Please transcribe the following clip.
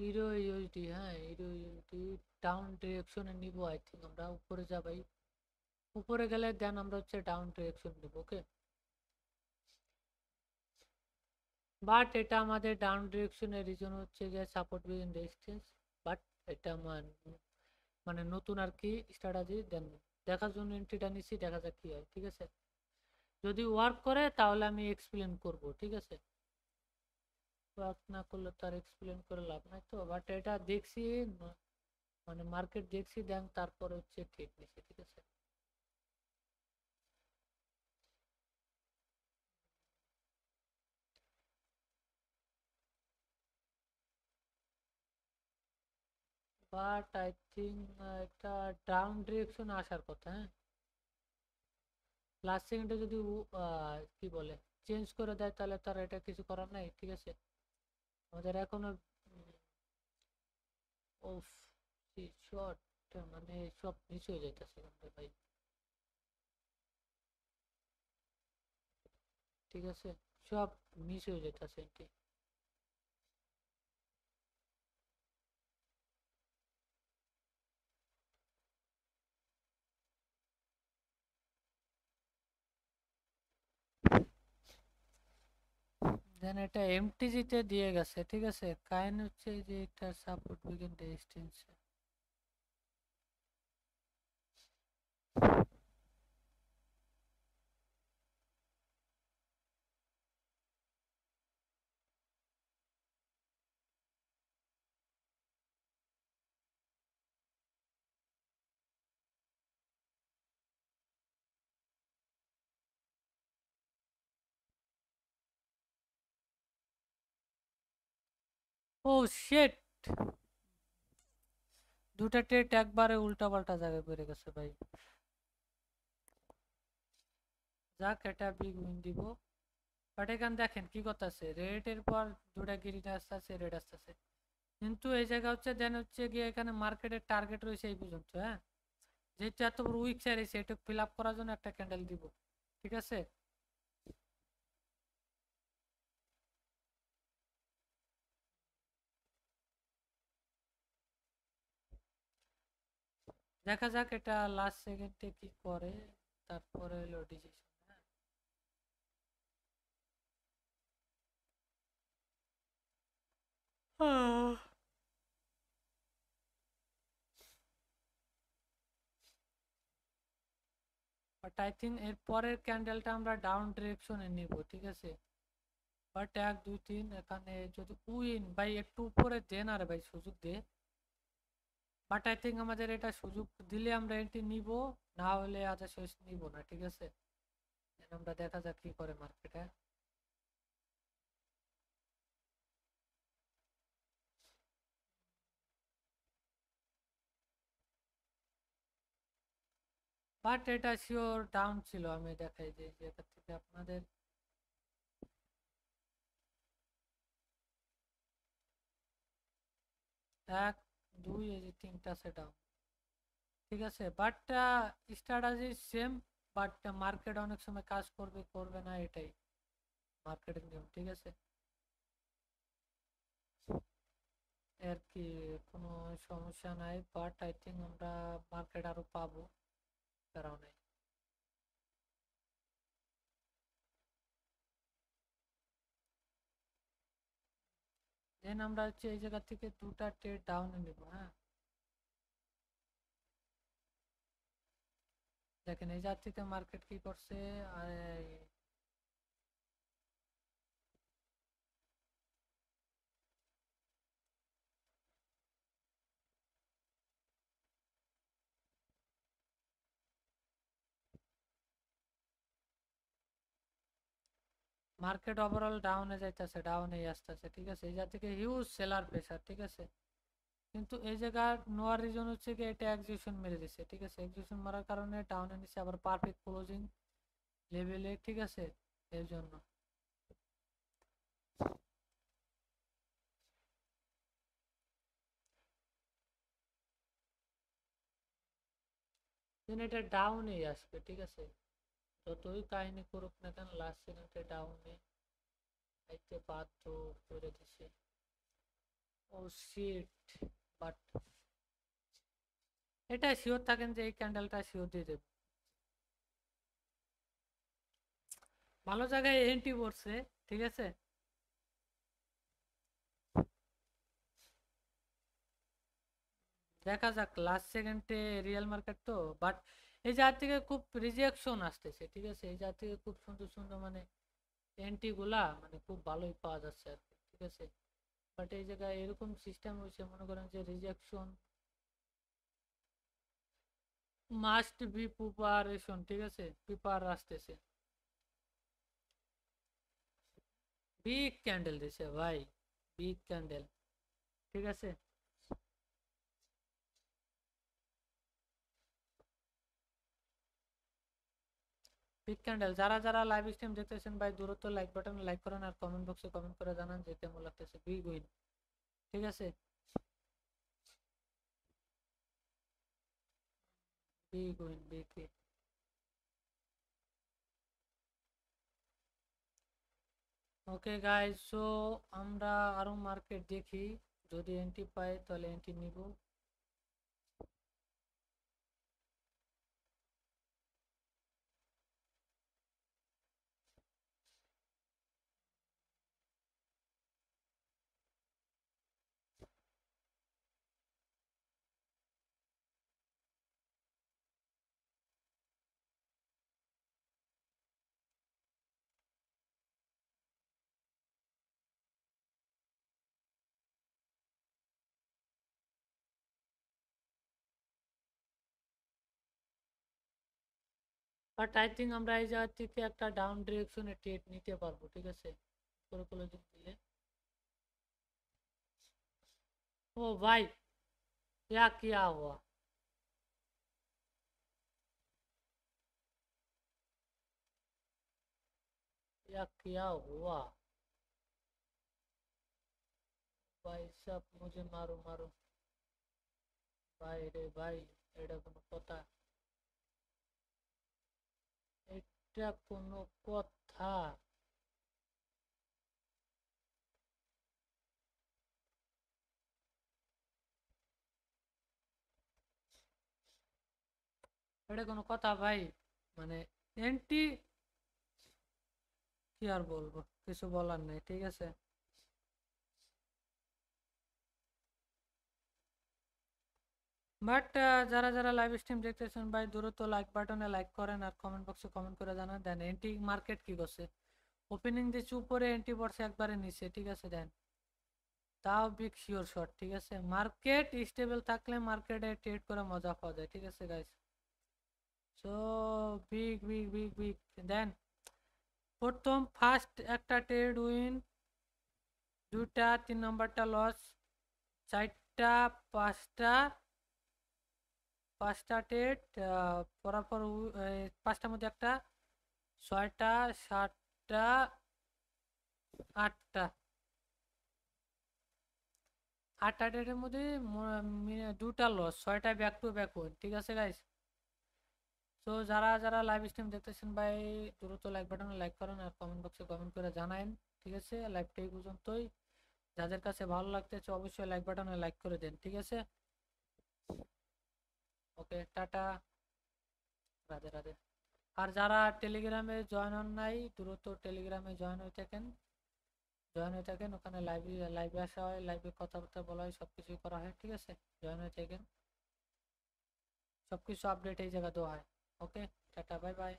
Euro USD, হ্যাঁ euro USD down ডিরেকশনে নিব I think. আমরা উপরে যাবাই, উপরে গেলে দেন আমরা হচ্ছে ডাউন ডিরেকশন নিব, ওকে। বাট এটা আমাদের ডাউন ডিরেকশনের রিজন হচ্ছে যে সাপোর্ট উইথিন রেজিস্ট্যান্স। বাট এটা মানে নতুন আর কি স্ট্র্যাটেজি, দেন দেখার জন্য এন্ট্রিটা নিচ্ছি, দেখা যাক কি হয়, ঠিক আছে। যদি ওয়ার্ক করে তাহলে আমি এক্সপ্লেন করব, ঠিক আছে। ওয়ার্ক না করলে তো আর এক্সপ্লেন করে লাভ নাই তো। বাট এটা দেখছি, মানে মার্কেট দেখছি, দেন তারপরে হচ্ছে ট্রেড নিচ্ছি, ঠিক আছে। বাট আই থিঙ্ক একটা ডাউন ডিরেকশন আসার কথা, হ্যাঁ। লাস্ট সেকেন্ডে যদি কি বলে চেঞ্জ করে দেয় তাহলে তার এটা কিছু করার নাই, ঠিক আছে। আমাদের এখনো ওফ শর্ট, মানে সব মিস হয়ে যাইতেছে ভাই, ঠিক আছে। সব মিস হয়ে যাইতেছে এটি। দেন এটা এমটিজি তে দিয়ে গেছে, ঠিক আছে। কাইন হচ্ছে যে এটা সাপোর্ট উইকেন রেজিস্ট্যান্স। ও শিট, দুটা ট্রেড একবারে উল্টা পাল্টা জায়গায় পড়ে গেছে ভাই। যাক, এটা বিগ উইন দিব। বাট এখানে দেখেন কি করতেছে, রেডের পর দুটা গ্রিন আসতেছে, রেড আসতেছে। কিন্তু এই জায়গা হচ্ছে দেন হচ্ছে গিয়ে এখানে মার্কেটের টার্গেট রয়েছে এই পর্যন্ত, হ্যাঁ। যেহেতু এত বড় উইক চাইছে, এটা ফিল আপ করার জন্য একটা ক্যান্ডেল দিব, ঠিক আছে। দেখা যাক এটা লাস্ট সেকেন্ডে কি করে, তারপরে হলো ডিসিশন। হ্যাঁ, বাট আই থিঙ্ক এর পরের ক্যান্ডেলটা আমরা ডাউন ডিরেকশনে নিব, ঠিক আছে। বাট এক দুই তিন এখানে যদি উইন ভাই একটু উপরে দেন, আর ভাই সুযোগ দে। বাট আই থিঙ্ক আমাদের এটা সুযোগ দিলে আমরা এন্ট্রি নিব, না হলে আজ শেষ নিব না, ঠিক আছে। আমরা দেখা যাক কি করে মার্কেটে। বাট এটা শিওর ডাউন ছিল, আমি দেখাই যে যেটা থেকে আপনাদের। এক দুই, এই যে তিনটা আছে ডাউন, ঠিক আছে। But strategy same. But market অনেক সময় কাজ করবে করবে না, এটাই মার্কেটের নিয়ম, ঠিক আছে। আর কি কোনো সমস্যা নাই, বাট আই থিঙ্ক আমরা মার্কেট আরো পাবো কারণে। দেন আমরা হচ্ছে এই জায়গা থেকে দুটা ট্রেড ডাউনে নিব, হ্যাঁ। দেখেন এই জায়গা থেকে মার্কেট কি করছে। আর মার্কেট ওভারঅল ডাউনে যাইতেছে, ডাউনে আসতেছে, ঠিক আছে। এই জায়গা থেকে হিউজ সেলার প্রেসার, ঠিক আছে। কিন্তু এই জায়গার নোয়ার রিজন হচ্ছে কি এটা এক্সিকিউশন মেরে দিছে, ঠিক আছে। এক্সিকিউশন মারার কারণে ডাউনে নিচে আবার পারফেক্ট ক্লোজিং লেভেলে, ঠিক আছে। এর জন্য দেন এটা ডাউনেই আসবে, ঠিক আছে। যতই কাহিনী করুক না কেন লাস্ট সেকেন্ডে ডাউনে আইতে বাধ্য করে দিছে। ও শিট, বাট এটা শিওর থাকেন যে এই ক্যান্ডেলটা শিওর দিয়ে দেবে। ভালো জায়গায় এন্ট্রি পড়ছে, ঠিক আছে। দেখা যাক লাস্ট সেকেন্ডে রিয়েল মার্কেট তো, বাট এই জায়গা থেকে খুব রিজেকশন আসতেছে, ঠিক আছে। এই জায়গা থেকে খুব সুন্দর সুন্দর মানে এন্ট্রি গুলা মানে খুব ভালোই পাওয়া যাচ্ছে আর কি, ঠিক আছে। বাট এই জায়গায় এরকম সিস্টেম হয়েছে, মনে করেন যে রিজেকশন মাস্ট বি প্রিপারেশন, ঠিক আছে, প্রিপার আসতেছে। বিগ ক্যান্ডেল দিছে ভাই, বিগ ক্যান্ডেল, ঠিক আছে। বিগ ক্যান্ডেল, যারা যারা লাইভ স্ট্রিম দেখতেছেন ভাই দ্রুত লাইক বাটন লাইক করেন আর কমেন্ট বক্সে কমেন্ট করে জানান যে কেমন লাগতেছে বিগ উইন, ঠিক আছে। Big win, big win. Okay guys, so আমরা আরো মার্কেট দেখি, যদি এন্ট্রি পাই তাহলে এন্ট্রি নিব। বাট আই থিঙ্ক আমরা এই জায়গা থেকে একটা ডাউন ডিরেকশনে ট্রেড নিতে পারবো, ঠিক আছে, করে ক্লোজিং দিলে। ओ भाई, क्या किया हुआ, क्या किया हुआ भाई साहब, मुझे मारो मारो भाई रे भाई, এটা কোনো কথা, এটা কোনো কথা। এটা কোনো কথা ভাই, মানে এন্টি, কি আর বলবো, কিছু বলার নেই, ঠিক আছে। বাট যারা যারা লাইভ স্ট্রিম দেখতেছেন ভাই দ্রুত লাইক বাটনে লাইক করেন আর কমেন্ট বক্সে কমেন্ট করে জানান দেন এন্টি মার্কেট কি করছে। ওপেনিং দিচ্ছে উপরে, এন্টি পড়ছে একবারে নিচে, ঠিক আছে দেন, তাও বিগ শিওর শট, ঠিক আছে। মার্কেট স্টেবল থাকলে মার্কেটে ট্রেড করে মজা পাওয়া যায়, ঠিক আছে guys. So big big big big দেন, প্রথম ফার্স্ট একটা ট্রেড উইন, দুইটা, 3 নম্বরটা লস, চারটা, পাঁচটা, পাঁচটা ট্রেড পরাপর, পাঁচটার মধ্যে একটা, ছয়টা, সাতটা, আটটা, আটটা ট্রেডের মধ্যে দুটা লস, ছয়টা ব্যাক টু ব্যাক উইন, ঠিক আছে গাইস। তো যারা যারা লাইভ স্ট্রিম দেখতেছেন ভাই দ্রুত লাইক বাটনে লাইক করেন আর কমেন্ট বক্সে কমেন্ট করে জানায়েন, ঠিক আছে। লাইভটা এই পর্যন্তই, যাদের কাছে ভালো লাগতেছে অবশ্যই লাইক বাটনে লাইক করে দেন, ঠিক আছে। Okay tata, Radhe Radhe. আর যারা টেলিগ্রামে জয়েন হন নাই দ্রুত টেলিগ্রামে জয়েন হয়ে থাকেন, ওখানে লাইভে লাইভে আসা হয়, লাইভে কথাবার্তা বলা হয়, সবকিছুই করা হয়, ঠিক আছে। জয়েন হয়ে থাকেন, সবকিছু আপডেট এই জায়গা দেওয়া হয়। ওকে টাটা, বাই বাই।